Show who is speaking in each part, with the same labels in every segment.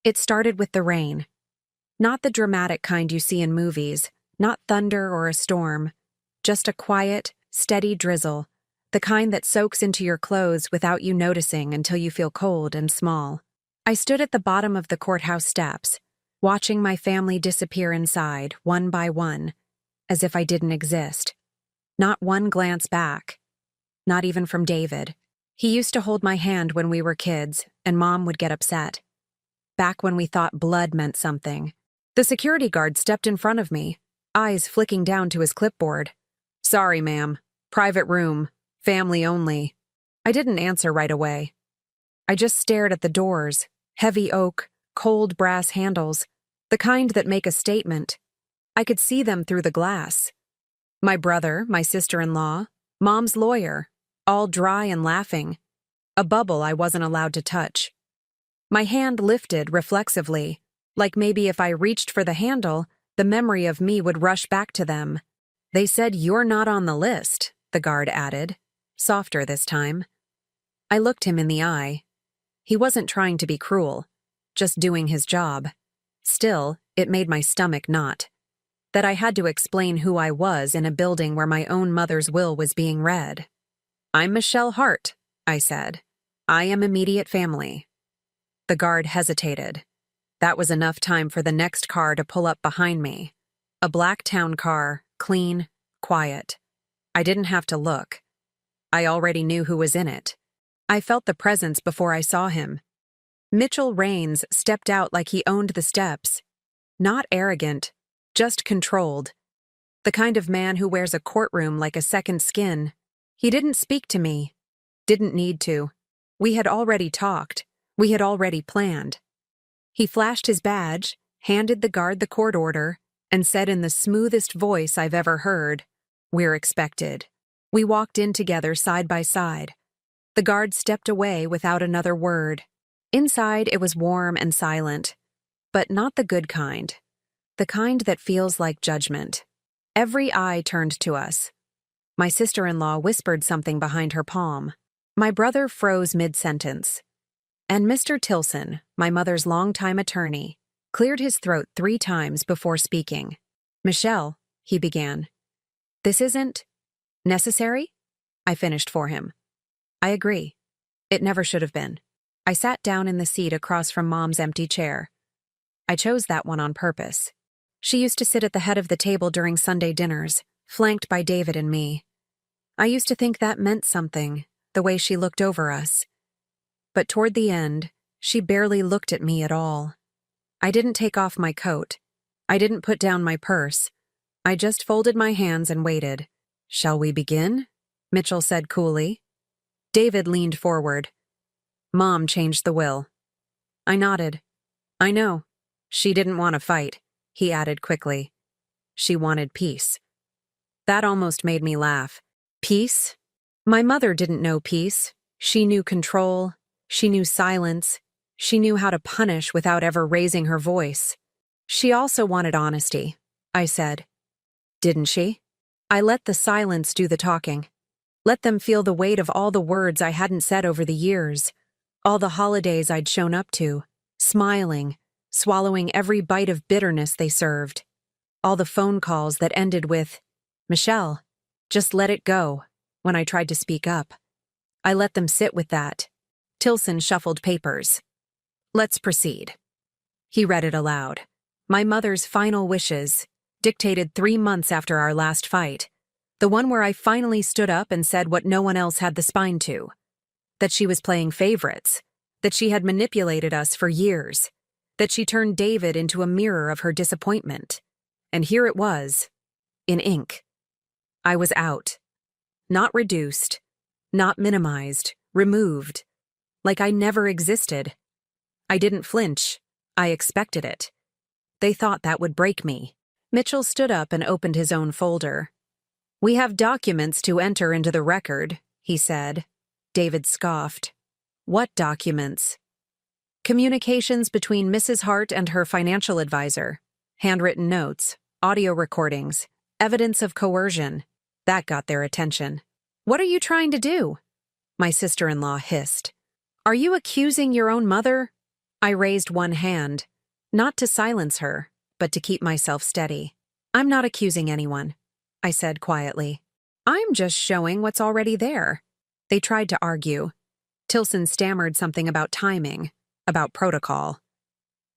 Speaker 1: It started with the rain. Not the dramatic kind you see in movies, not thunder or a storm, just a quiet, steady drizzle, the kind that soaks into your clothes without you noticing until you feel cold and small. I stood at the bottom of the courthouse steps, watching my family disappear inside, one by one, as if I didn't exist. Not one glance back. Not even from David. He used to hold my hand when we were kids, and Mom would get upset. Back when we thought blood meant something. The security guard stepped in front of me, eyes flicking down to his clipboard. "Sorry, ma'am. Private room. Family only." I didn't answer right away. I just stared at the doors, heavy oak, cold brass handles, the kind that make a statement. I could see them through the glass. My brother, my sister-in-law, Mom's lawyer, all dry and laughing. A bubble I wasn't allowed to touch. My hand lifted reflexively, like maybe if I reached for the handle, the memory of me would rush back to them. "They said you're not on the list," the guard added, softer this time. I looked him in the eye. He wasn't trying to be cruel, just doing his job. Still, it made my stomach knot. That I had to explain who I was in a building where my own mother's will was being read. "I'm Michelle Hart," I said. "I am immediate family." The guard hesitated. That was enough time for the next car to pull up behind me. A black town car, clean, quiet. I didn't have to look. I already knew who was in it. I felt the presence before I saw him. Mitchell Raines stepped out like he owned the steps. Not arrogant, just controlled. The kind of man who wears a courtroom like a second skin. He didn't speak to me. Didn't need to. We had already talked. We had already planned. He flashed his badge, handed the guard the court order, and said in the smoothest voice I've ever heard, "We're expected." We walked in together side by side. The guard stepped away without another word. Inside, it was warm and silent, but not the good kind. The kind that feels like judgment. Every eye turned to us. My sister-in-law whispered something behind her palm. My brother froze mid-sentence. And Mr. Tilson, my mother's longtime attorney, cleared his throat 3 times before speaking. "Michelle," he began. "This isn't necessary?" I finished for him. "I agree. It never should have been." I sat down in the seat across from Mom's empty chair. I chose that one on purpose. She used to sit at the head of the table during Sunday dinners, flanked by David and me. I used to think that meant something, the way she looked over us. But toward the end, she barely looked at me at all. I didn't take off my coat. I didn't put down my purse. I just folded my hands and waited. "Shall we begin?" Mitchell said coolly. David leaned forward. "Mom changed the will." I nodded. "I know. She didn't want to fight," he added quickly. "She wanted peace." That almost made me laugh. Peace? My mother didn't know peace. She knew control. She knew silence. She knew how to punish without ever raising her voice. She also wanted honesty, I said. Didn't she? I let the silence do the talking. Let them feel the weight of all the words I hadn't said over the years, all the holidays I'd shown up to, smiling, swallowing every bite of bitterness they served, all the phone calls that ended with, "Michelle, just let it go," when I tried to speak up. I let them sit with that. Tilson shuffled papers. "Let's proceed." He read it aloud. My mother's final wishes, dictated 3 months after our last fight. The one where I finally stood up and said what no one else had the spine to. That she was playing favorites. That she had manipulated us for years. That she turned David into a mirror of her disappointment. And here it was, in ink. I was out. Not reduced. Not minimized. Removed. Like I never existed. I didn't flinch. I expected it. They thought that would break me. Mitchell stood up and opened his own folder. "We have documents to enter into the record," he said. David scoffed. "What documents?" "Communications between Mrs. Hart and her financial advisor. Handwritten notes, audio recordings, evidence of coercion." That got their attention. "What are you trying to do?" My sister-in-law hissed. "Are you accusing your own mother?" I raised one hand, not to silence her, but to keep myself steady. I'm not accusing anyone, I said quietly. I'm just showing what's already there. They tried to argue. Tilson stammered something about timing, about protocol.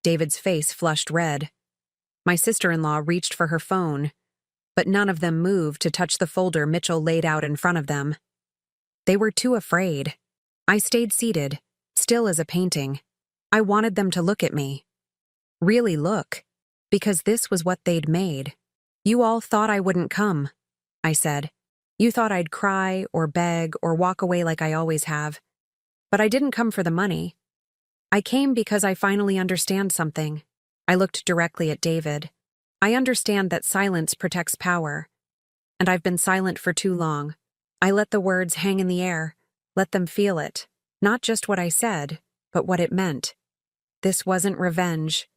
Speaker 1: David's face flushed red. My sister-in-law reached for her phone, but none of them moved to touch the folder Mitchell laid out in front of them. They were too afraid. I stayed seated, still as a painting. I wanted them to look at me. Really look, because this was what they'd made. You all thought I wouldn't come, I said. You thought I'd cry or beg or walk away like I always have. But I didn't come for the money. I came because I finally understand something. I looked directly at David. I understand that silence protects power. And I've been silent for too long. I let the words hang in the air, let them feel it. Not just what I said, but what it meant. This wasn't revenge.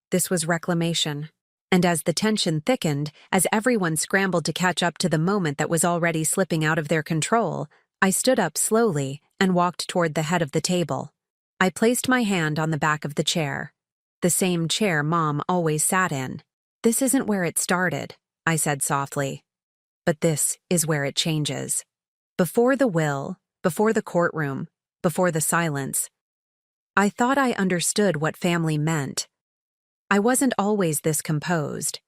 Speaker 1: This was reclamation. And as the tension thickened, as everyone scrambled to catch up to the moment that was already slipping out of their control, I stood up slowly and walked toward the head of the table. I placed my hand on the back of the chair, the same chair Mom always sat in. This isn't where it started, I said softly. But this is where it changes. Before the will, before the courtroom, before the silence, I thought I understood what family meant. I wasn't always this composed.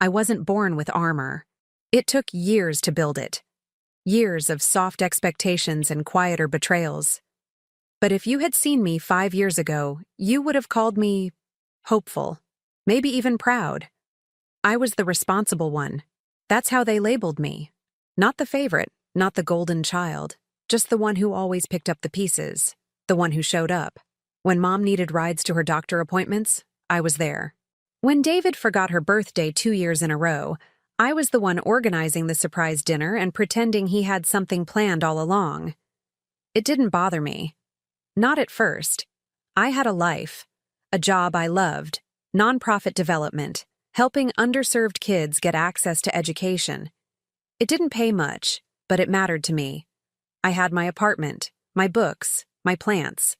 Speaker 1: I wasn't born with armor. It took years to build it. Years of soft expectations and quieter betrayals. But if you had seen me 5 years ago, you would have called me hopeful, maybe even proud. I was the responsible one. That's how they labeled me. Not the favorite, not the golden child, just the one who always picked up the pieces, the one who showed up. When Mom needed rides to her doctor appointments, I was there. When David forgot her birthday 2 years in a row, I was the one organizing the surprise dinner and pretending he had something planned all along. It didn't bother me. Not at first. I had a life, a job I loved, nonprofit development, helping underserved kids get access to education. It didn't pay much, but it mattered to me. I had my apartment, my books, my plants.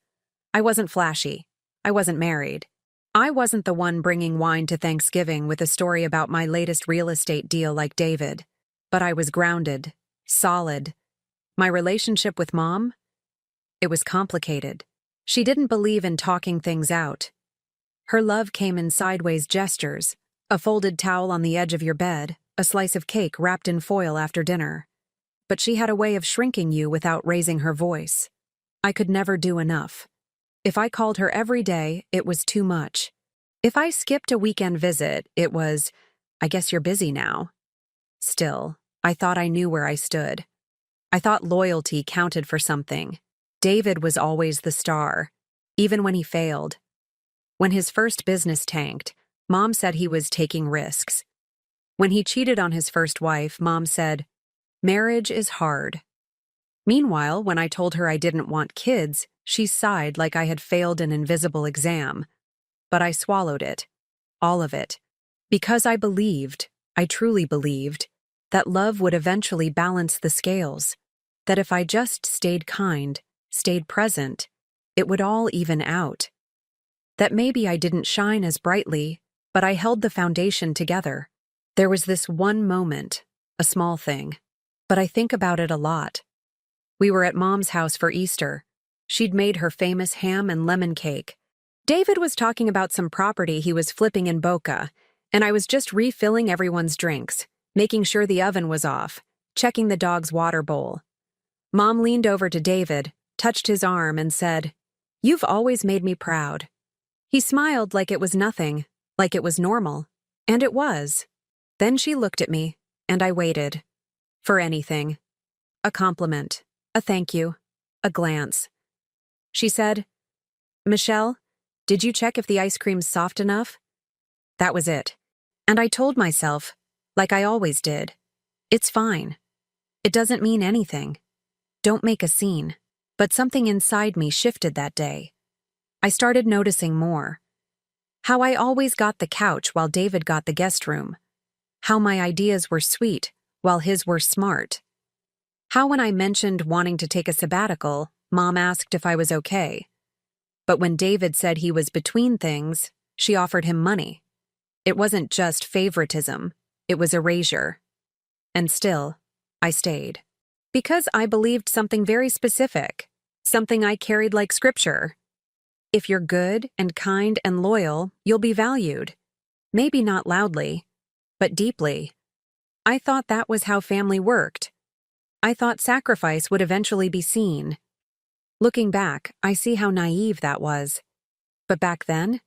Speaker 1: I wasn't flashy. I wasn't married. I wasn't the one bringing wine to Thanksgiving with a story about my latest real estate deal like David. But I was grounded, solid. My relationship with Mom? It was complicated. She didn't believe in talking things out. Her love came in sideways gestures, a folded towel on the edge of your bed, a slice of cake wrapped in foil after dinner. But she had a way of shrinking you without raising her voice. I could never do enough. If I called her every day, it was too much. If I skipped a weekend visit, it was, I guess you're busy now. Still, I thought I knew where I stood. I thought loyalty counted for something. David was always the star, even when he failed. When his first business tanked, Mom said he was taking risks. When he cheated on his first wife, Mom said, "Marriage is hard." Meanwhile, when I told her I didn't want kids, she sighed like I had failed an invisible exam. But I swallowed it. All of it. Because I believed, I truly believed, that love would eventually balance the scales. That if I just stayed kind, stayed present, it would all even out. That maybe I didn't shine as brightly, but I held the foundation together. There was this one moment, a small thing, but I think about it a lot. We were at Mom's house for Easter. She'd made her famous ham and lemon cake. David was talking about some property he was flipping in Boca, and I was just refilling everyone's drinks, making sure the oven was off, checking the dog's water bowl. Mom leaned over to David, touched his arm, and said, "You've always made me proud." He smiled like it was nothing, like it was normal. And it was. Then she looked at me, and I waited. For anything. A compliment. A thank you. A glance. She said, "Michelle, did you check if the ice cream's soft enough?" That was it. And I told myself, like I always did, it's fine. It doesn't mean anything. Don't make a scene. But something inside me shifted that day. I started noticing more. How I always got the couch while David got the guest room. How my ideas were sweet while his were smart. How when I mentioned wanting to take a sabbatical, Mom asked if I was okay. But when David said he was between things, she offered him money. It wasn't just favoritism, it was erasure. And still, I stayed. Because I believed something very specific, something I carried like scripture. If you're good and kind and loyal, you'll be valued. Maybe not loudly, but deeply. I thought that was how family worked. I thought sacrifice would eventually be seen. Looking back, I see how naive that was. But back then,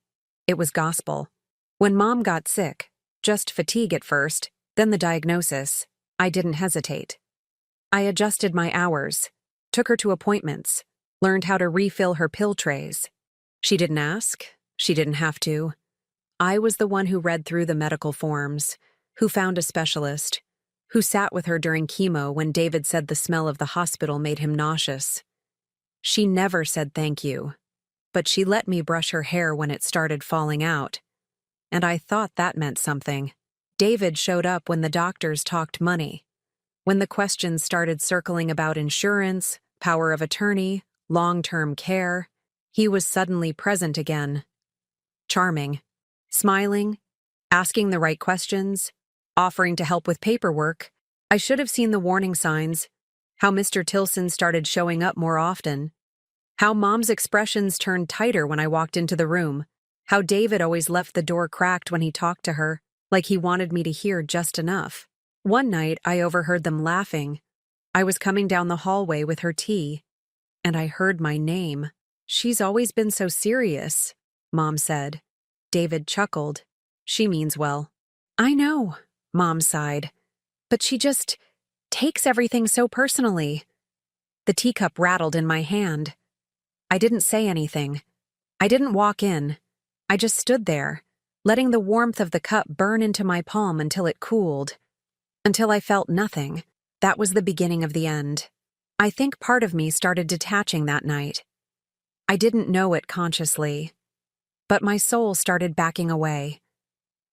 Speaker 1: it was gospel. When Mom got sick, just fatigue at first, then the diagnosis, I didn't hesitate. I adjusted my hours, took her to appointments, learned how to refill her pill trays. She didn't ask, she didn't have to. I was the one who read through the medical forms, who found a specialist, who sat with her during chemo when David said the smell of the hospital made him nauseous. She never said thank you, but she let me brush her hair when it started falling out. And I thought that meant something. David showed up when the doctors talked money, when the questions started circling about insurance, power of attorney, long-term care. He was suddenly present again. Charming, smiling, asking the right questions, offering to help with paperwork. I should have seen the warning signs. How Mr. Tilson started showing up more often. How Mom's expressions turned tighter when I walked into the room. How David always left the door cracked when he talked to her, like he wanted me to hear just enough. One night, I overheard them laughing. I was coming down the hallway with her tea, and I heard my name. "She's always been so serious," Mom said. David chuckled. "She means well." "I know," Mom sighed. "But she just takes everything so personally." The teacup rattled in my hand. I didn't say anything. I didn't walk in. I just stood there, letting the warmth of the cup burn into my palm until it cooled. Until I felt nothing. That was the beginning of the end. I think part of me started detaching that night. I didn't know it consciously. But my soul started backing away,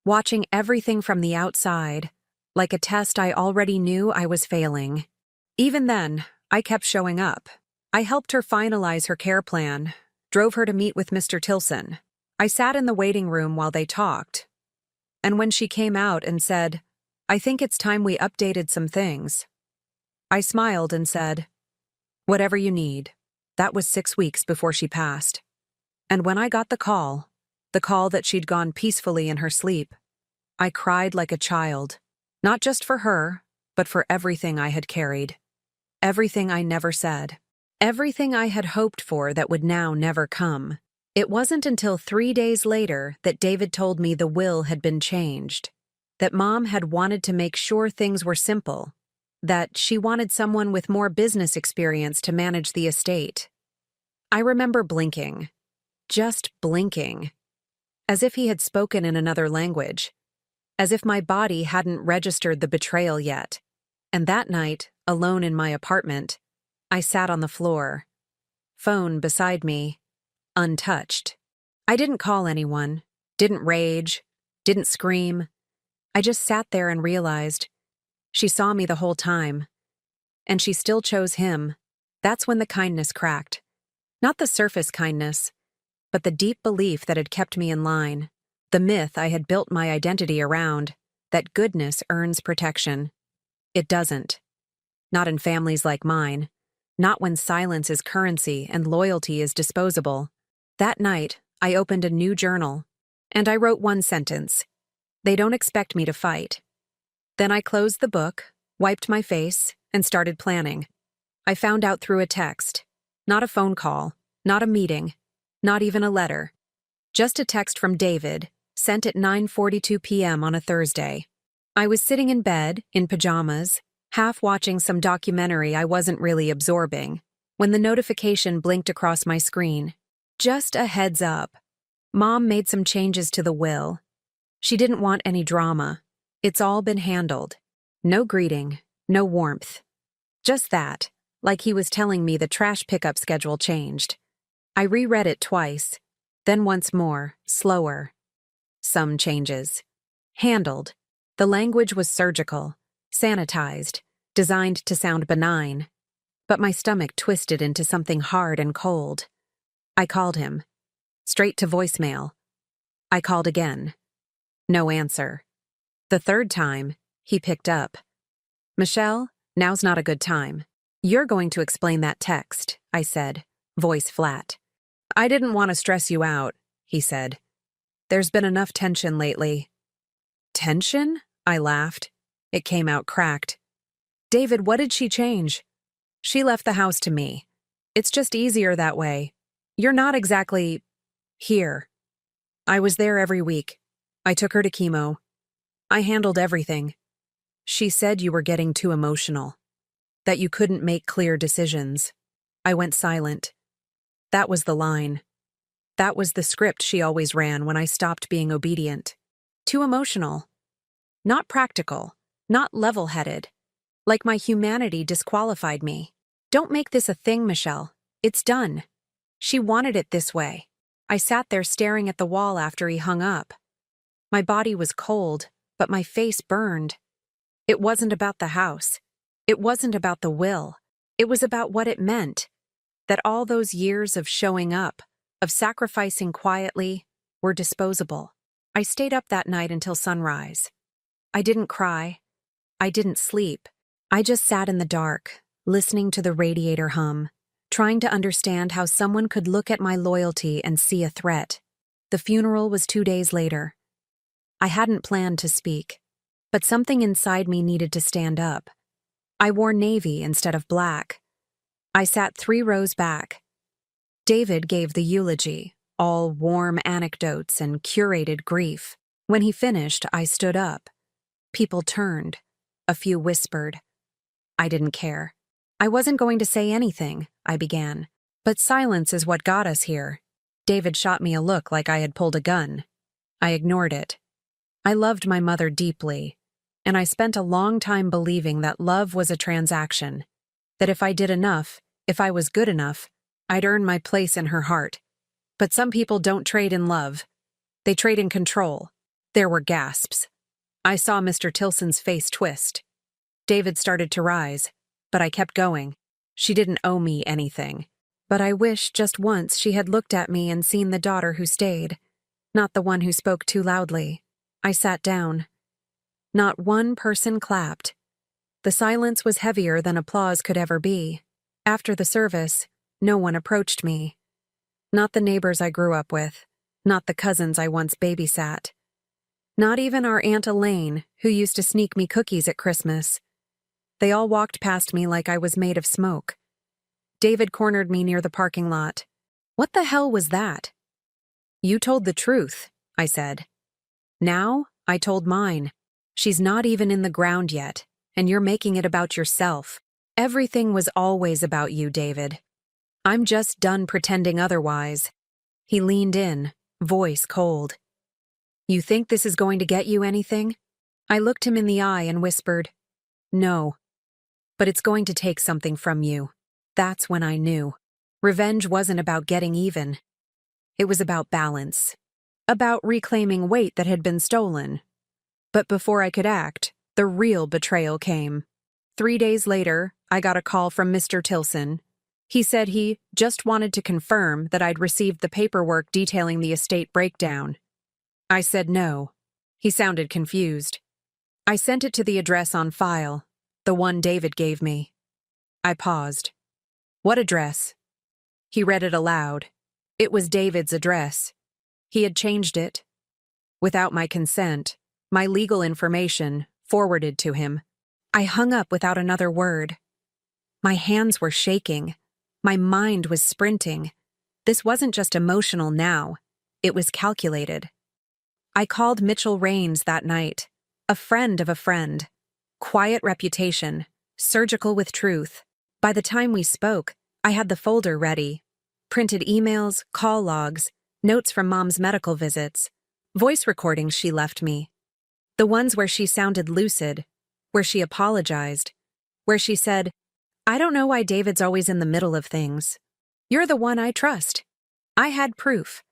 Speaker 1: watching everything from the outside, like a test I already knew I was failing. Even then, I kept showing up. I helped her finalize her care plan, drove her to meet with Mr. Tilson. I sat in the waiting room while they talked. And when she came out and said, "I think it's time we updated some things," I smiled and said, "Whatever you need." That was 6 weeks before she passed. And when I got the call that she'd gone peacefully in her sleep, I cried like a child, not just for her, but for everything I had carried. Everything I never said. Everything I had hoped for that would now never come. It wasn't until 3 days later that David told me the will had been changed, that Mom had wanted to make sure things were simple, that she wanted someone with more business experience to manage the estate. I remember blinking, just blinking, as if he had spoken in another language, as if my body hadn't registered the betrayal yet. And that night, alone in my apartment, I sat on the floor, phone beside me, untouched. I didn't call anyone, didn't rage, didn't scream. I just sat there and realized she saw me the whole time, and she still chose him. That's when the kindness cracked. Not the surface kindness, but the deep belief that had kept me in line, the myth I had built my identity around, that goodness earns protection. It doesn't. Not in families like mine. Not when silence is currency and loyalty is disposable. That night, I opened a new journal, and I wrote one sentence. They don't expect me to fight. Then I closed the book, wiped my face, and started planning. I found out through a text. Not a phone call, not a meeting, not even a letter. Just a text from David, sent at 9:42 p.m. on a Thursday. I was sitting in bed, in pajamas, half watching some documentary I wasn't really absorbing, when the notification blinked across my screen. Just a heads up. Mom made some changes to the will. She didn't want any drama. It's all been handled. No greeting, no warmth. Just that, like he was telling me the trash pickup schedule changed. I reread it twice, then once more, slower. Some changes. Handled. The language was surgical, sanitized, designed to sound benign. But my stomach twisted into something hard and cold. I called him. Straight to voicemail. I called again. No answer. The third time, he picked up. Michelle, now's not a good time. You're going to explain that text, I said, voice flat. I didn't want to stress you out, he said. There's been enough tension lately. Tension? I laughed. It came out cracked. David, what did she change? She left the house to me. It's just easier that way. You're not exactly here. I was there every week. I took her to chemo. I handled everything. She said you were getting too emotional, that you couldn't make clear decisions. I went silent. That was the line. That was the script she always ran when I stopped being obedient. Too emotional. Not practical. Not level-headed. Like my humanity disqualified me. Don't make this a thing, Michelle. It's done. She wanted it this way. I sat there staring at the wall after he hung up. My body was cold, but my face burned. It wasn't about the house. It wasn't about the will. It was about what it meant. That all those years of showing up, of sacrificing quietly, were disposable. I stayed up that night until sunrise. I didn't cry. I didn't sleep. I just sat in the dark, listening to the radiator hum, trying to understand how someone could look at my loyalty and see a threat. The funeral was 2 days later. I hadn't planned to speak, but something inside me needed to stand up. I wore navy instead of black. I sat 3 rows back. David gave the eulogy, all warm anecdotes and curated grief. When he finished, I stood up. People turned. A few whispered. I didn't care. I wasn't going to say anything, I began. But silence is what got us here. David shot me a look like I had pulled a gun. I ignored it. I loved my mother deeply, and I spent a long time believing that love was a transaction, that if I did enough, if I was good enough, I'd earn my place in her heart. But some people don't trade in love. They trade in control. There were gasps. I saw Mr. Tilson's face twist. David started to rise, but I kept going. She didn't owe me anything. But I wish just once she had looked at me and seen the daughter who stayed, not the one who spoke too loudly. I sat down. Not one person clapped. The silence was heavier than applause could ever be. After the service, no one approached me. Not the neighbors I grew up with, not the cousins I once babysat. Not even our Aunt Elaine, who used to sneak me cookies at Christmas. They all walked past me like I was made of smoke. David cornered me near the parking lot. What the hell was that? You told the truth, I said. Now, I told mine. She's not even in the ground yet, and you're making it about yourself. Everything was always about you, David. I'm just done pretending otherwise. He leaned in, voice cold. You think this is going to get you anything? I looked him in the eye and whispered, No. But it's going to take something from you. That's when I knew. Revenge wasn't about getting even. It was about balance. About reclaiming weight that had been stolen. But before I could act, the real betrayal came. 3 days later, I got a call from Mr. Tilson. He said he just wanted to confirm that I'd received the paperwork detailing the estate breakdown. I said no. He sounded confused. I sent it to the address on file, the one David gave me. I paused. What address? He read it aloud. It was David's address. He had changed it. Without my consent, my legal information forwarded to him. I hung up without another word. My hands were shaking. My mind was sprinting. This wasn't just emotional now. It was calculated. I called Mitchell Raines that night, a friend of a friend. Quiet reputation, surgical with truth. By the time we spoke, I had the folder ready. Printed emails, call logs, notes from Mom's medical visits, voice recordings she left me. The ones where she sounded lucid, where she apologized, where she said, I don't know why David's always in the middle of things. You're the one I trust. I had proof,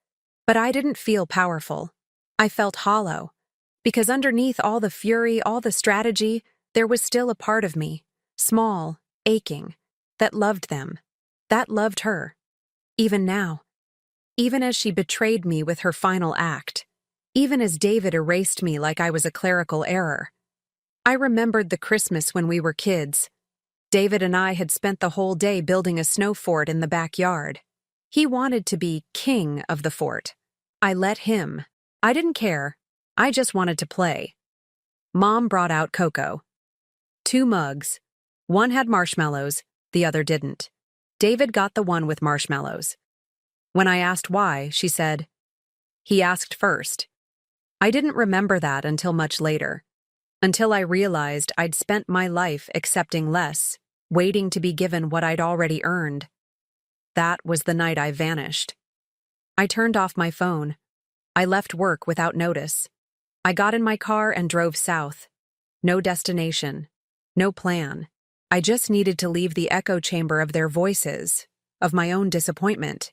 Speaker 1: but I didn't feel powerful. I felt hollow, because underneath all the fury, all the strategy, there was still a part of me, small, aching, that loved them, that loved her. Even now. even as she betrayed me with her final act, even as David erased me like I was a clerical error. I remembered the Christmas when we were kids. David and I had spent the whole day building a snow fort in the backyard. He wanted to be king of the fort. I let him. I didn't care. I just wanted to play. Mom brought out cocoa. 2 mugs. One had marshmallows, the other didn't. David got the one with marshmallows. When I asked why, she said, "He asked first." I didn't remember that until much later. Until I realized I'd spent my life accepting less, waiting to be given what I'd already earned. That was the night I vanished. I turned off my phone. I left work without notice. I got in my car and drove south. No destination. No plan. I just needed to leave the echo chamber of their voices, of my own disappointment.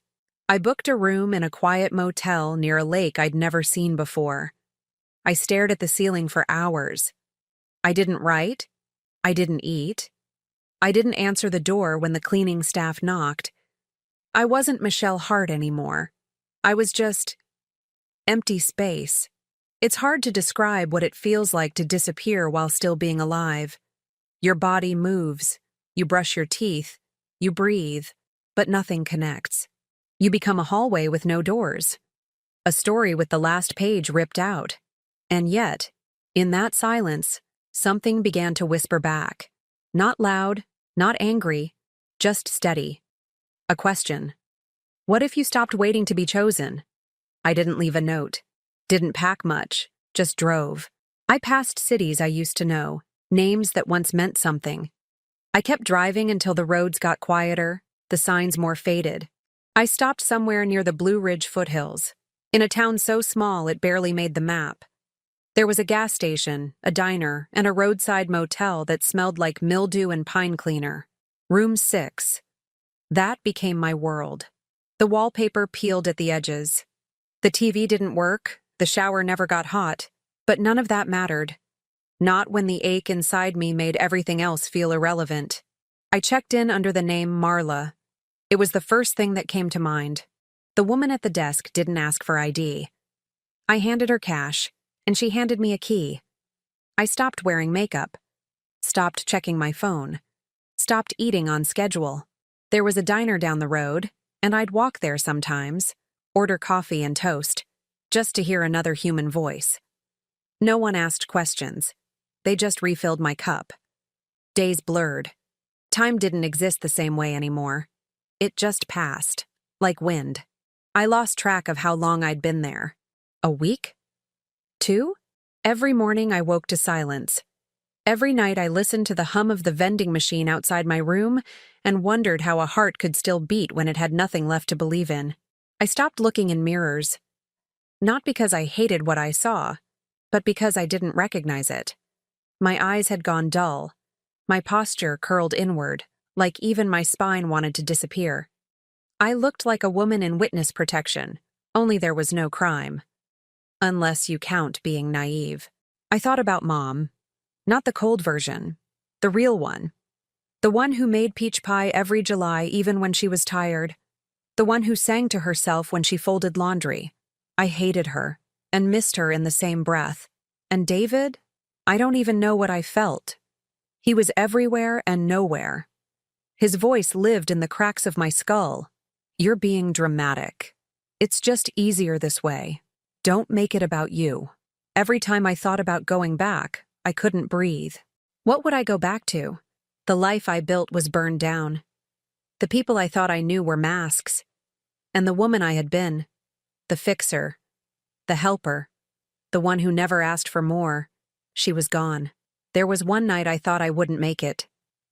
Speaker 1: I booked a room in a quiet motel near a lake I'd never seen before. I stared at the ceiling for hours. I didn't write. I didn't eat. I didn't answer the door when the cleaning staff knocked. I wasn't Michelle Hart anymore. I was just empty space. It's hard to describe what it feels like to disappear while still being alive. Your body moves, you brush your teeth, you breathe, but nothing connects. You become a hallway with no doors. A story with the last page ripped out. And yet, in that silence, something began to whisper back. Not loud, not angry, just steady. A question. What if you stopped waiting to be chosen? I didn't leave a note. Didn't pack much, just drove. I passed cities I used to know, names that once meant something. I kept driving until the roads got quieter, the signs more faded. I stopped somewhere near the Blue Ridge foothills, in a town so small it barely made the map. There was a gas station, a diner, and a roadside motel that smelled like mildew and pine cleaner. Room 6. That became my world. The wallpaper peeled at the edges. The TV didn't work, the shower never got hot, but none of that mattered. Not when the ache inside me made everything else feel irrelevant. I checked in under the name Marla. It was the first thing that came to mind. The woman at the desk didn't ask for ID. I handed her cash, and she handed me a key. I stopped wearing makeup, stopped checking my phone, stopped eating on schedule. There was a diner down the road, and I'd walk there sometimes, order coffee and toast, just to hear another human voice. No one asked questions. They just refilled my cup. Days blurred. Time didn't exist the same way anymore. It just passed, like wind. I lost track of how long I'd been there. A week? 2? Every morning I woke to silence. Every night I listened to the hum of the vending machine outside my room and wondered how a heart could still beat when it had nothing left to believe in. I stopped looking in mirrors. Not because I hated what I saw, but because I didn't recognize it. My eyes had gone dull. My posture curled inward, like even my spine wanted to disappear. I looked like a woman in witness protection, only there was no crime. Unless you count being naive. I thought about Mom. Not the cold version. The real one. The one who made peach pie every July even when she was tired. The one who sang to herself when she folded laundry. I hated her, and missed her in the same breath. And David? I don't even know what I felt. He was everywhere and nowhere. His voice lived in the cracks of my skull. You're being dramatic. It's just easier this way. Don't make it about you. Every time I thought about going back, I couldn't breathe. What would I go back to? The life I built was burned down. The people I thought I knew were masks. And the woman I had been. The fixer. The helper. The one who never asked for more. She was gone. There was one night I thought I wouldn't make it.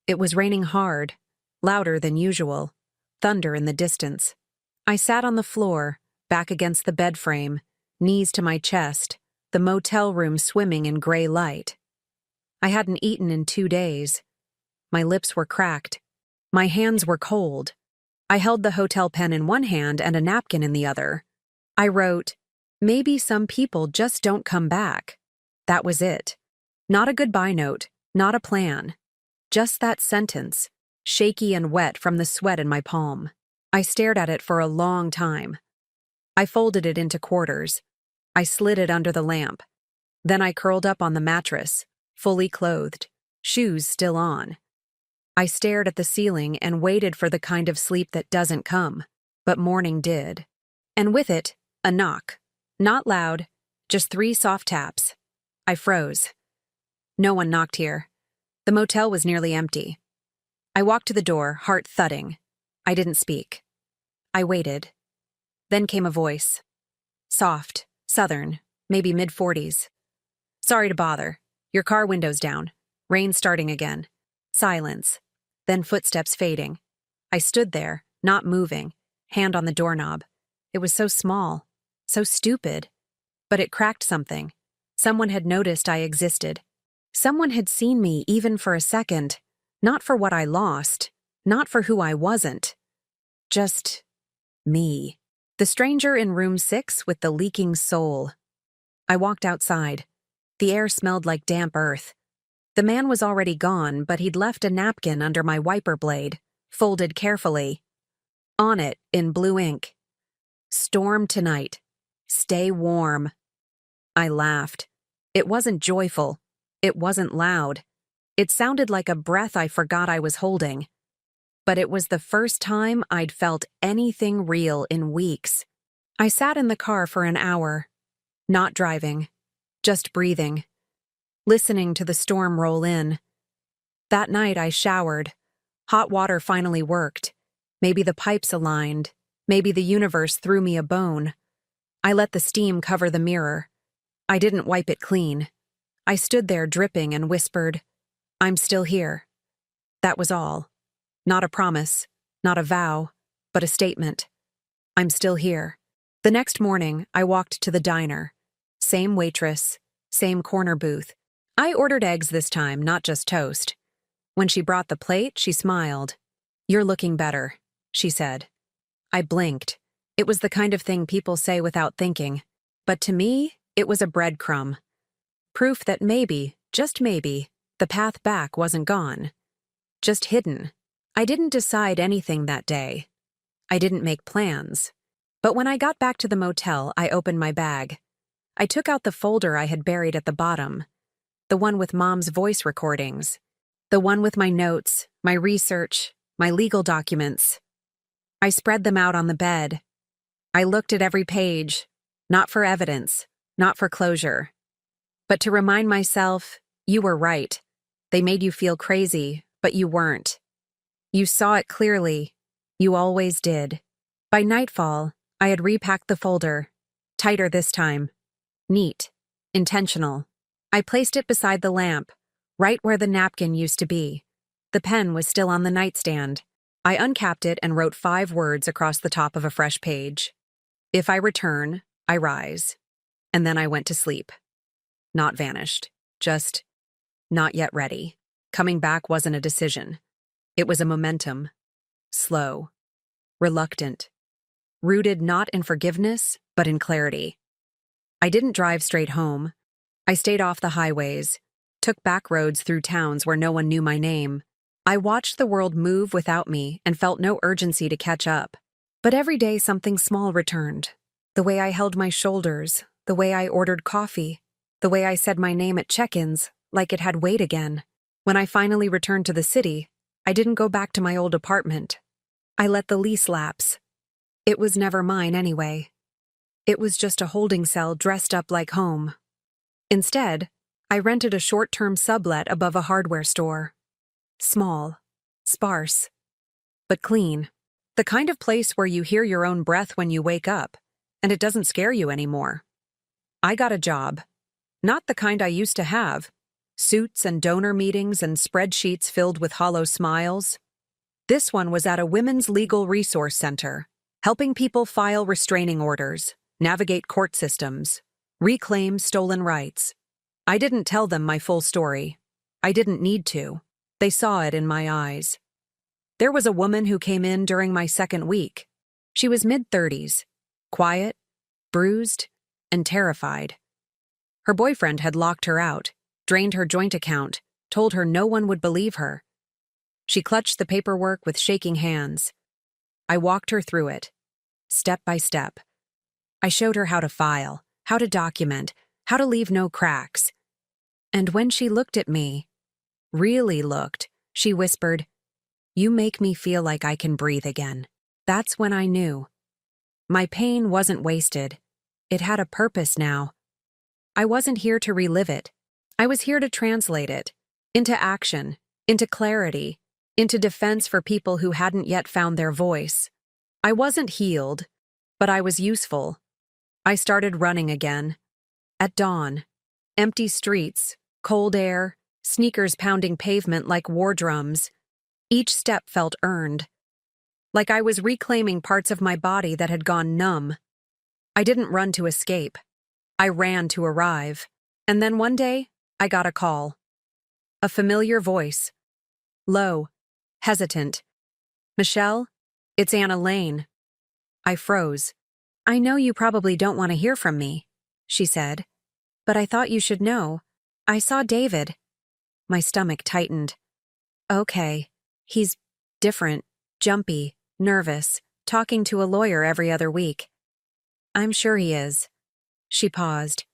Speaker 1: It was raining hard, louder than usual, thunder in the distance. I sat on the floor, back against the bed frame, knees to my chest, the motel room swimming in gray light. I hadn't eaten in 2 days. My lips were cracked. My hands were cold. I held the hotel pen in one hand and a napkin in the other. I wrote, "Maybe some people just don't come back." That was it. Not a goodbye note, not a plan. Just that sentence, shaky and wet from the sweat in my palm. I stared at it for a long time. I folded it into quarters. I slid it under the lamp. Then I curled up on the mattress, fully clothed, shoes still on. I stared at the ceiling and waited for the kind of sleep that doesn't come, but morning did. And with it, a knock. Not loud, just 3 soft taps. I froze. No one knocked here. The motel was nearly empty. I walked to the door, heart thudding. I didn't speak. I waited. Then came a voice. Soft, southern, maybe mid-40s. Sorry to bother. Your car window's down. Rain starting again. Silence. Then footsteps fading. I stood there, not moving, hand on the doorknob. It was so small, so stupid. But it cracked something. Someone had noticed I existed. Someone had seen me even for a second. Not for what I lost. Not for who I wasn't. Just me. The stranger in room 6 with the leaking soul. I walked outside. The air smelled like damp earth. The man was already gone, but he'd left a napkin under my wiper blade, folded carefully. On it, in blue ink, "Storm tonight. Stay warm." I laughed. It wasn't joyful. It wasn't loud. It sounded like a breath I forgot I was holding. But it was the first time I'd felt anything real in weeks. I sat in the car for an hour, not driving, just breathing, listening to the storm roll in. That night I showered. Hot water finally worked. Maybe the pipes aligned. Maybe the universe threw me a bone. I let the steam cover the mirror. I didn't wipe it clean. I stood there dripping and whispered, "I'm still here." That was all. Not a promise, not a vow, but a statement. I'm still here. The next morning, I walked to the diner. Same waitress, same corner booth. I ordered eggs this time, not just toast. When she brought the plate, she smiled. "You're looking better," she said. I blinked. It was the kind of thing people say without thinking. But to me, it was a breadcrumb. Proof that maybe, just maybe, the path back wasn't gone. Just hidden. I didn't decide anything that day. I didn't make plans. But when I got back to the motel, I opened my bag. I took out the folder I had buried at the bottom. The one with Mom's voice recordings. The one with my notes, my research, my legal documents. I spread them out on the bed. I looked at every page, not for evidence, not for closure, but to remind myself, you were right. They made you feel crazy, but you weren't. You saw it clearly. You always did. By nightfall, I had repacked the folder. Tighter this time. Neat. Intentional. I placed it beside the lamp, right where the napkin used to be. The pen was still on the nightstand. I uncapped it and wrote 5 words across the top of a fresh page. If I return, I rise. And then I went to sleep. Not vanished. Just not yet ready. Coming back wasn't a decision. It was a momentum. Slow. Reluctant. Rooted not in forgiveness, but in clarity. I didn't drive straight home. I stayed off the highways, took back roads through towns where no one knew my name. I watched the world move without me and felt no urgency to catch up. But every day something small returned. The way I held my shoulders, the way I ordered coffee, the way I said my name at check-ins, like it had weight again. When I finally returned to the city, I didn't go back to my old apartment. I let the lease lapse. It was never mine anyway. It was just a holding cell dressed up like home. Instead, I rented a short-term sublet above a hardware store. Small, sparse, but clean. The kind of place where you hear your own breath when you wake up, and it doesn't scare you anymore. I got a job. Not the kind I used to have. Suits and donor meetings and spreadsheets filled with hollow smiles. This one was at a women's legal resource center, helping people file restraining orders, navigate court systems, reclaim stolen rights. I didn't tell them my full story. I didn't need to. They saw it in my eyes. There was a woman who came in during my second week. She was mid-30s, quiet, bruised, and terrified. Her boyfriend had locked her out, drained her joint account, told her no one would believe her. She clutched the paperwork with shaking hands. I walked her through it, step by step. I showed her how to file, how to document, how to leave no cracks. And when she looked at me, really looked, she whispered, "You make me feel like I can breathe again." That's when I knew. My pain wasn't wasted. It had a purpose now. I wasn't here to relive it. I was here to translate it into action, into clarity, into defense for people who hadn't yet found their voice. I wasn't healed, but I was useful. I started running again. At dawn. Empty streets, cold air, sneakers pounding pavement like war drums. Each step felt earned. Like I was reclaiming parts of my body that had gone numb. I didn't run to escape. I ran to arrive. And then one day, I got a call. A familiar voice. Low. Hesitant. "Michelle, it's Anna Lane." I froze. "I know you probably don't want to hear from me," she said. "But I thought you should know. I saw David." My stomach tightened. "Okay. He's different, jumpy, nervous, talking to a lawyer every other week." "I'm sure he is." She paused.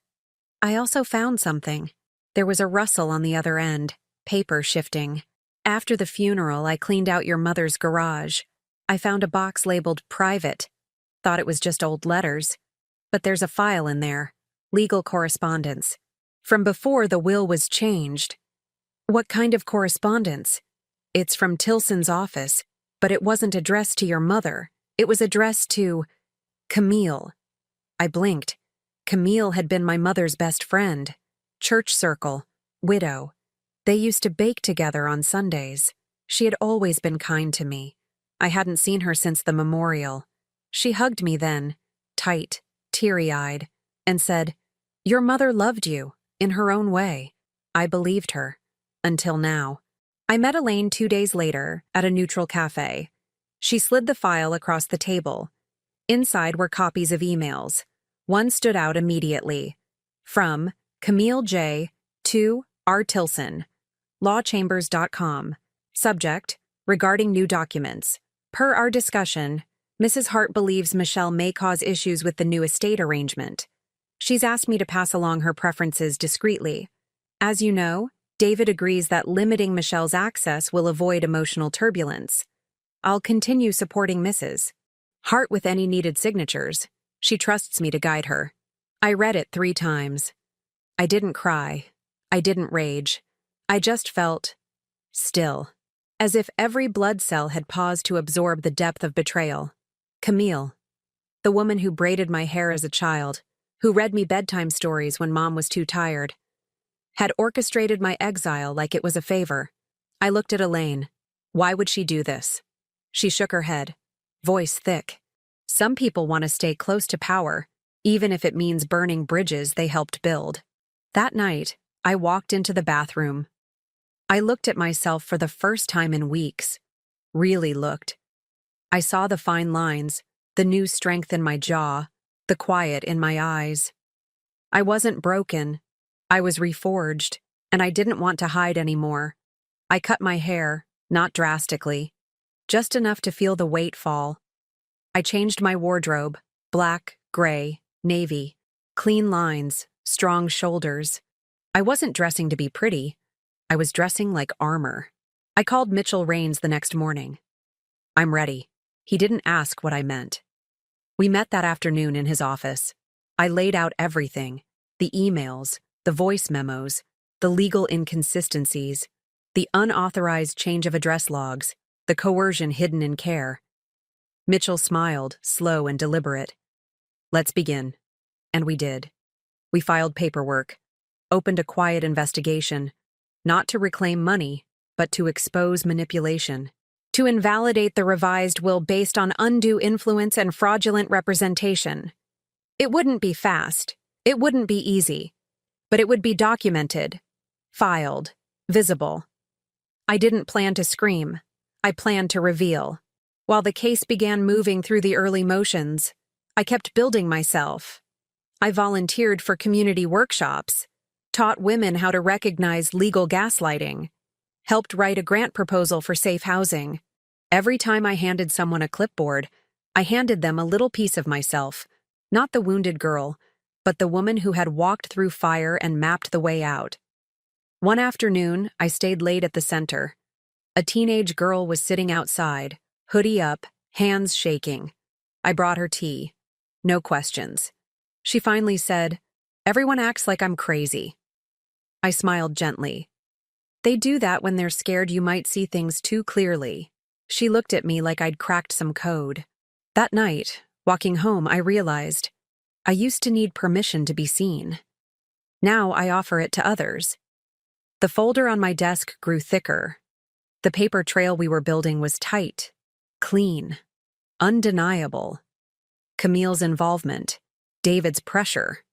Speaker 1: "I also found something." There was a rustle on the other end, paper shifting. "After the funeral, I cleaned out your mother's garage. I found a box labeled private. Thought it was just old letters. But there's a file in there. Legal correspondence. From before the will was changed." "What kind of correspondence?" "It's from Tilson's office, but it wasn't addressed to your mother. It was addressed to Camille." I blinked. Camille had been my mother's best friend. Church circle. Widow. They used to bake together on Sundays. She had always been kind to me. I hadn't seen her since the memorial. She hugged me then, tight, teary-eyed, and said, "Your mother loved you, in her own way." I believed her. Until now. I met Elaine 2 days later at a neutral cafe. She slid the file across the table. Inside were copies of emails. One stood out immediately. From Camille J. to R. Tilson. Lawchambers.com. Subject, regarding new documents. Per our discussion, Mrs. Hart believes Michelle may cause issues with the new estate arrangement. She's asked me to pass along her preferences discreetly. As you know, David agrees that limiting Michelle's access will avoid emotional turbulence. I'll continue supporting Mrs. Hart with any needed signatures. She trusts me to guide her. I read it 3 times. I didn't cry. I didn't rage. I just felt still, as if every blood cell had paused to absorb the depth of betrayal. Camille, the woman who braided my hair as a child, who read me bedtime stories when Mom was too tired, had orchestrated my exile like it was a favor. I looked at Elaine. Why would she do this? She shook her head, voice thick. Some people want to stay close to power, even if it means burning bridges they helped build. That night, I walked into the bathroom. I looked at myself for the first time in weeks. Really looked. I saw the fine lines, the new strength in my jaw, the quiet in my eyes. I wasn't broken. I was reforged, and I didn't want to hide anymore. I cut my hair, not drastically, just enough to feel the weight fall. I changed my wardrobe, black, gray, navy, clean lines, strong shoulders. I wasn't dressing to be pretty. I was dressing like armor. I called Mitchell Raines the next morning. "I'm ready." He didn't ask what I meant. We met that afternoon in his office. I laid out everything, the emails, the voice memos, the legal inconsistencies, the unauthorized change of address logs, the coercion hidden in care. Mitchell smiled, slow and deliberate. "Let's begin." And we did. We filed paperwork, opened a quiet investigation, not to reclaim money, but to expose manipulation, to invalidate the revised will based on undue influence and fraudulent representation. It wouldn't be fast, it wouldn't be easy, but it would be documented, filed, visible. I didn't plan to scream. I planned to reveal. While the case began moving through the early motions, I kept building myself. I volunteered for community workshops, taught women how to recognize legal gaslighting, helped write a grant proposal for safe housing. Every time I handed someone a clipboard, I handed them a little piece of myself, Not the wounded girl, but the woman who had walked through fire and mapped the way out. One afternoon, I stayed late at the center. A teenage girl was sitting outside, hoodie up, hands shaking. I brought her tea. No questions. She finally said, "Everyone acts like I'm crazy." I smiled gently. They do that when they're scared you might see things too clearly. She looked at me like I'd cracked some code. That night, walking home, I realized I used to need permission to be seen. Now I offer it to others. The folder on my desk grew thicker. The paper trail we were building was tight, clean, undeniable. Camille's involvement, David's pressure,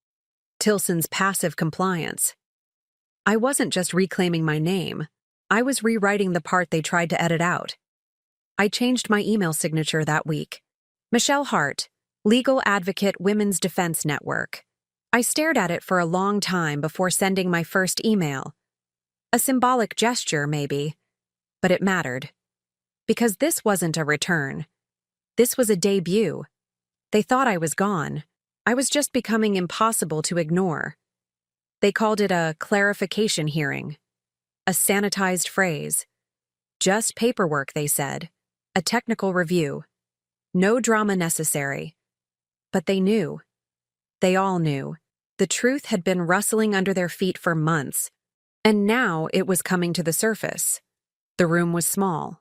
Speaker 1: Tilson's passive compliance. I wasn't just reclaiming my name, I was rewriting the part they tried to edit out. I changed my email signature that week. Michelle Hart, Legal Advocate Women's Defense Network. I stared at it for a long time before sending my first email. A symbolic gesture, maybe, but it mattered. Because this wasn't a return. This was a debut. They thought I was gone. I was just becoming impossible to ignore. They called it a clarification hearing. A sanitized phrase. Just paperwork, they said. A technical review. No drama necessary. But they knew. They all knew. The truth had been rustling under their feet for months, and now it was coming to the surface. The room was small.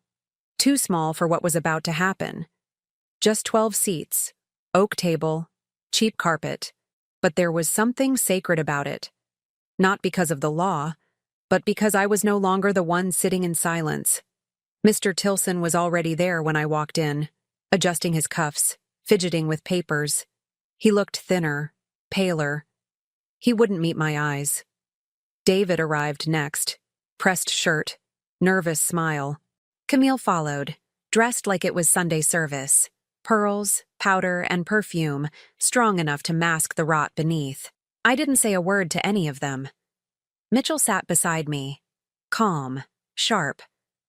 Speaker 1: Too small for what was about to happen. Just 12 seats, oak table, cheap carpet, but there was something sacred about it. Not because of the law, but because I was no longer the one sitting in silence. Mr. Tilson was already there when I walked in, adjusting his cuffs, fidgeting with papers. He looked thinner, paler. He wouldn't meet my eyes. David arrived next, pressed shirt, nervous smile. Camille followed, dressed like it was Sunday service. Pearls, powder, and perfume, strong enough to mask the rot beneath. I didn't say a word to any of them. Mitchell sat beside me, calm, sharp,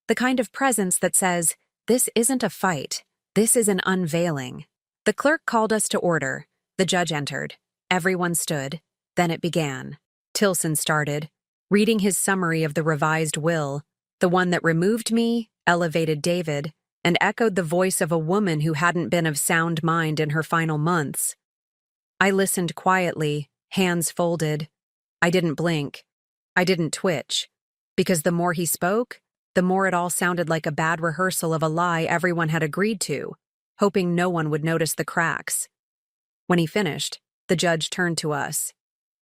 Speaker 1: the kind of presence that says, "This isn't a fight, this is an unveiling." The clerk called us to order. The judge entered. Everyone stood. Then it began. Tilson started, reading his summary of the revised will, the one that removed me, elevated David, and echoed the voice of a woman who hadn't been of sound mind in her final months. I listened quietly, hands folded. I didn't blink. I didn't twitch. Because the more he spoke, the more it all sounded like a bad rehearsal of a lie everyone had agreed to, hoping no one would notice the cracks. When he finished, the judge turned to us.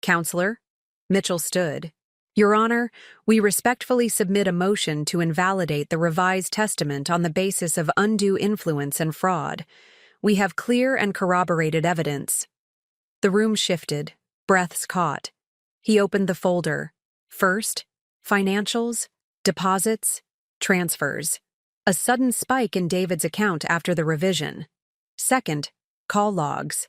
Speaker 1: "Counselor?" Mitchell stood. "Your Honor, we respectfully submit a motion to invalidate the revised testament on the basis of undue influence and fraud. We have clear and corroborated evidence." The room shifted, breaths caught. He opened the folder. First, financials, deposits, transfers. A sudden spike in David's account after the revision. Second, call logs.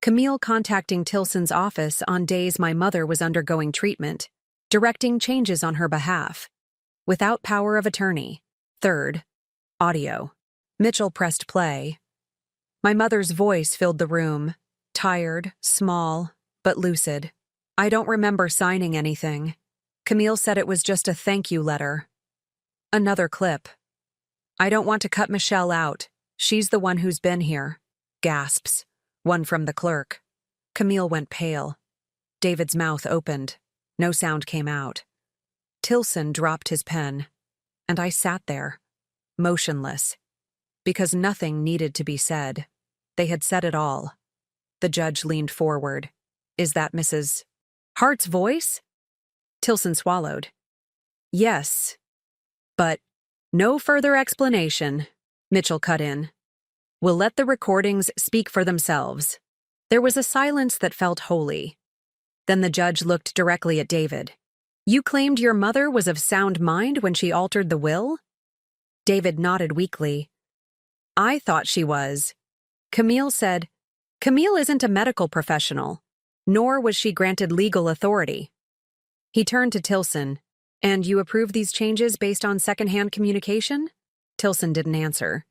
Speaker 1: Camille contacting Tilson's office on days my mother was undergoing treatment, directing changes on her behalf. Without power of attorney. Third, audio. Mitchell pressed play. My mother's voice filled the room, tired, small, but lucid. "I don't remember signing anything. Camille said it was just a thank you letter." Another clip. "I don't want to cut Michelle out. She's the one who's been here." Gasps. One from the clerk. Camille went pale. David's mouth opened. No sound came out. Tilson dropped his pen, and I sat there, motionless, because nothing needed to be said. They had said it all. The judge leaned forward. "Is that Mrs. Hart's voice?" Tilson swallowed. "Yes, but no further explanation," Mitchell cut in. "We'll let the recordings speak for themselves." There was a silence that felt holy. Then the judge looked directly at David. "You claimed your mother was of sound mind when she altered the will?" David nodded weakly. "I thought she was." Camille said, "Camille isn't a medical professional, nor was she granted legal authority." He turned to Tilson. "And you approve these changes based on secondhand communication?" Tilson didn't answer.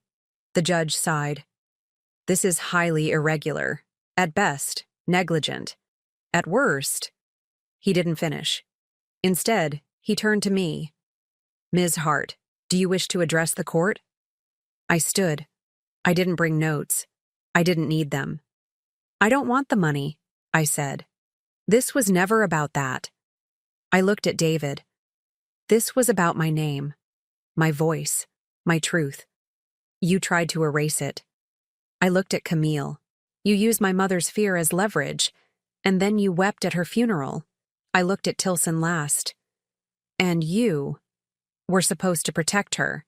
Speaker 1: The judge sighed. "This is highly irregular. At best, negligent. At worst, he didn't finish. Instead, he turned to me. Ms. Hart, do you wish to address the court? I stood. I didn't bring notes. I didn't need them. I don't want the money, I said. This was never about that. I looked at David. This was about my name, my voice, my truth. You tried to erase it. I looked at Camille. You used my mother's fear as leverage, and then you wept at her funeral. I looked at Tilson last. And you were supposed to protect her.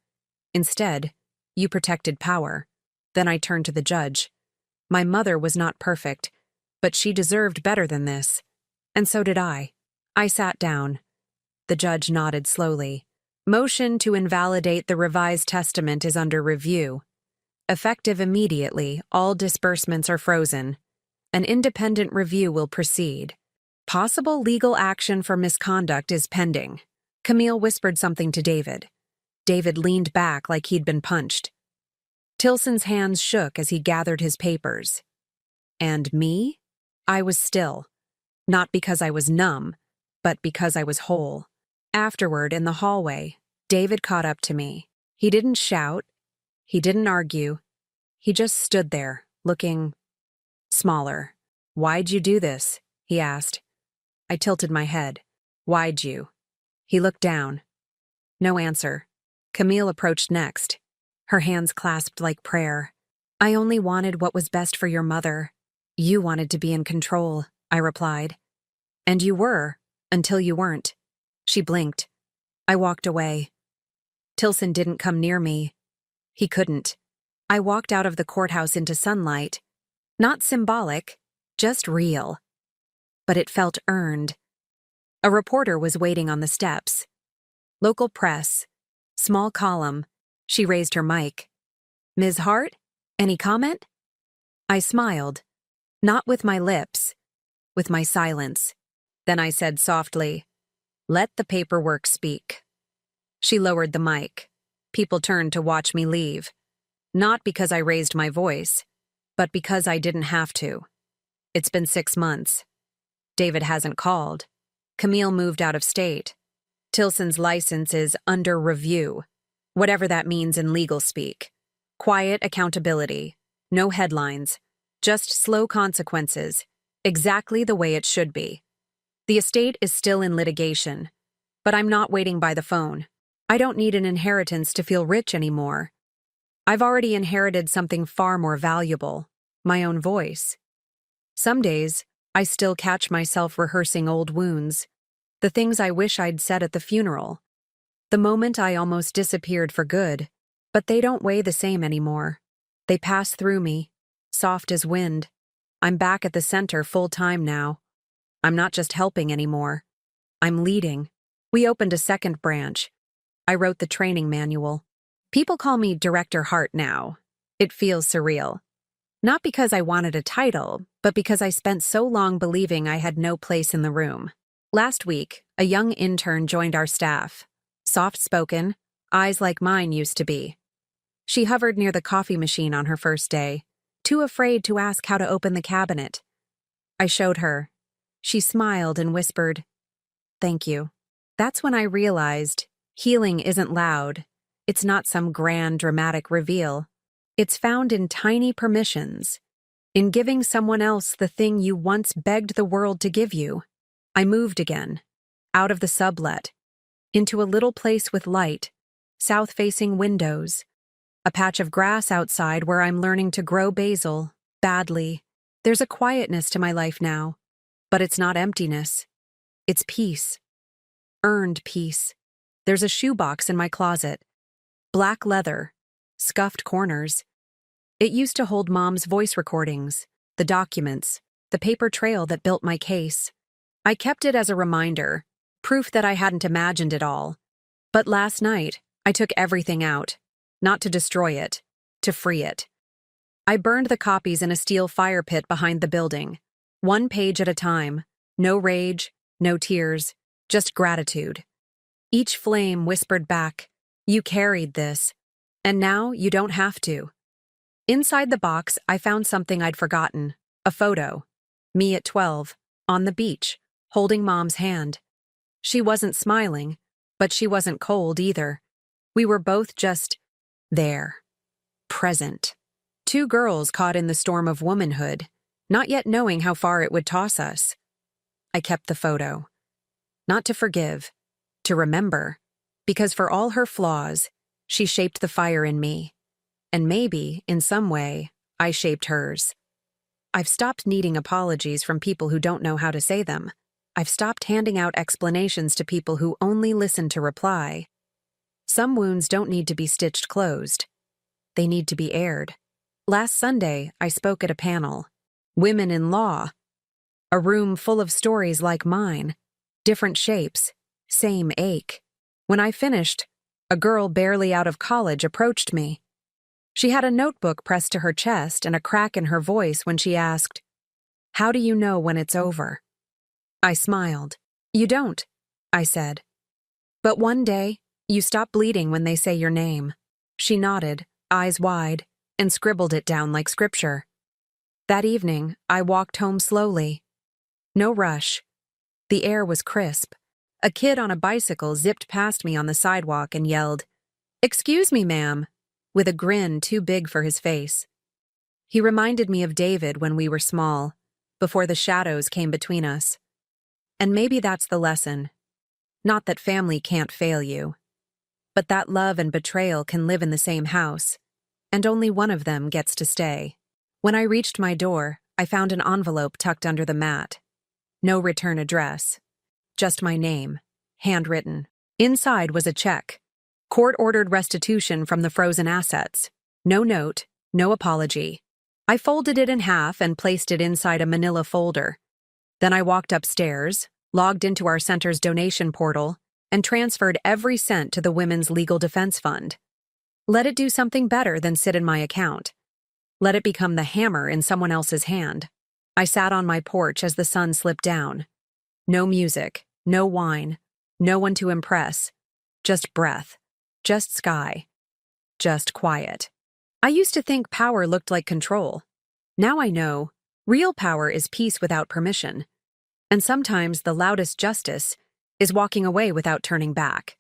Speaker 1: Instead, you protected power. Then I turned to the judge. My mother was not perfect, but she deserved better than this. And so did I. I sat down. The judge nodded slowly. Motion to invalidate the revised testament is under review. Effective immediately, all disbursements are frozen. An independent review will proceed. Possible legal action for misconduct is pending. Camille whispered something to David. David leaned back like he'd been punched. Tilson's hands shook as he gathered his papers. And me? I was still. Not because I was numb, but because I was whole. Afterward, in the hallway, David caught up to me. He didn't shout. He didn't argue. He just stood there, looking smaller. Why'd you do this? He asked. I tilted my head. Why'd you? He looked down. No answer. Camille approached next, her hands clasped like prayer. I only wanted what was best for your mother. You wanted to be in control, I replied. And you were, until you weren't. She blinked. I walked away. Tilson didn't come near me. He couldn't. I walked out of the courthouse into sunlight. Not symbolic, just real. But it felt earned. A reporter was waiting on the steps. Local press. Small column. She raised her mic. Ms. Hart, any comment? I smiled. Not with my lips. With my silence. Then I said softly, let the paperwork speak. She lowered the mic. People turned to watch me leave. Not because I raised my voice, but because I didn't have to. It's been 6 months. David hasn't called. Camille moved out of state. Tilson's license is under review, whatever that means in legal speak. Quiet accountability. No headlines. Just slow consequences. Exactly the way it should be. The estate is still in litigation, but I'm not waiting by the phone. I don't need an inheritance to feel rich anymore. I've already inherited something far more valuable, my own voice. Some days, I still catch myself rehearsing old wounds, the things I wish I'd said at the funeral, the moment I almost disappeared for good, but they don't weigh the same anymore. They pass through me, soft as wind. I'm back at the center full-time now. I'm not just helping anymore. I'm leading. We opened a second branch. I wrote the training manual. People call me Director Hart now. It feels surreal. Not because I wanted a title, but because I spent so long believing I had no place in the room. Last week, a young intern joined our staff. Soft-spoken, eyes like mine used to be. She hovered near the coffee machine on her first day, too afraid to ask how to open the cabinet. I showed her. She smiled and whispered, "Thank you." That's when I realized healing isn't loud. It's not some grand, dramatic reveal. It's found in tiny permissions, in giving someone else the thing you once begged the world to give you. I moved again, out of the sublet, into a little place with light, south-facing windows, a patch of grass outside where I'm learning to grow basil, badly. There's a quietness to my life now, but it's not emptiness. It's peace. Earned peace. There's a shoebox in my closet. Black leather. Scuffed corners. It used to hold Mom's voice recordings, the documents, the paper trail that built my case. I kept it as a reminder, proof that I hadn't imagined it all. But last night, I took everything out, not to destroy it, to free it. I burned the copies in a steel fire pit behind the building, one page at a time, no rage, no tears, just gratitude. Each flame whispered back, "You carried this, and now you don't have to." Inside the box, I found something I'd forgotten, A photo. Me at 12, on the beach, holding Mom's hand. She wasn't smiling, but she wasn't cold either. We were both just there. Present. Two girls caught in the storm of womanhood, not yet knowing how far it would toss us. I kept the photo. Not to forgive, to remember, because for all her flaws, she shaped the fire in me. And maybe, in some way, I shaped hers. I've stopped needing apologies from people who don't know how to say them. I've stopped handing out explanations to people who only listen to reply. Some wounds don't need to be stitched closed. They need to be aired. Last Sunday, I spoke at a panel. Women in Law. A room full of stories like mine. Different shapes. Same ache. When I finished, a girl barely out of college approached me. She had a notebook pressed to her chest and a crack in her voice when she asked, "How do you know when it's over?" I smiled. "You don't," I said. "But one day, you stop bleeding when they say your name." She nodded, eyes wide, and scribbled it down like scripture. That evening, I walked home slowly. No rush. The air was crisp. A kid on a bicycle zipped past me on the sidewalk and yelled, "Excuse me, ma'am," with a grin too big for his face. He reminded me of David when we were small, before the shadows came between us. And maybe that's the lesson. Not that family can't fail you, but that love and betrayal can live in the same house, and only one of them gets to stay. When I reached my door, I found an envelope tucked under the mat. No return address. Just my name, handwritten. Inside was a check. Court-ordered restitution from the frozen assets. No note, no apology. I folded it in half and placed it inside a manila folder. Then I walked upstairs, logged into our center's donation portal, and transferred every cent to the Women's Legal Defense Fund. Let it do something better than sit in my account. Let it become the hammer in someone else's hand. I sat on my porch as the sun slipped down. No music, no wine, no one to impress. Just breath. Just sky. Just quiet. I used to think power looked like control. Now I know, real power is peace without permission. And sometimes the loudest justice is walking away without turning back.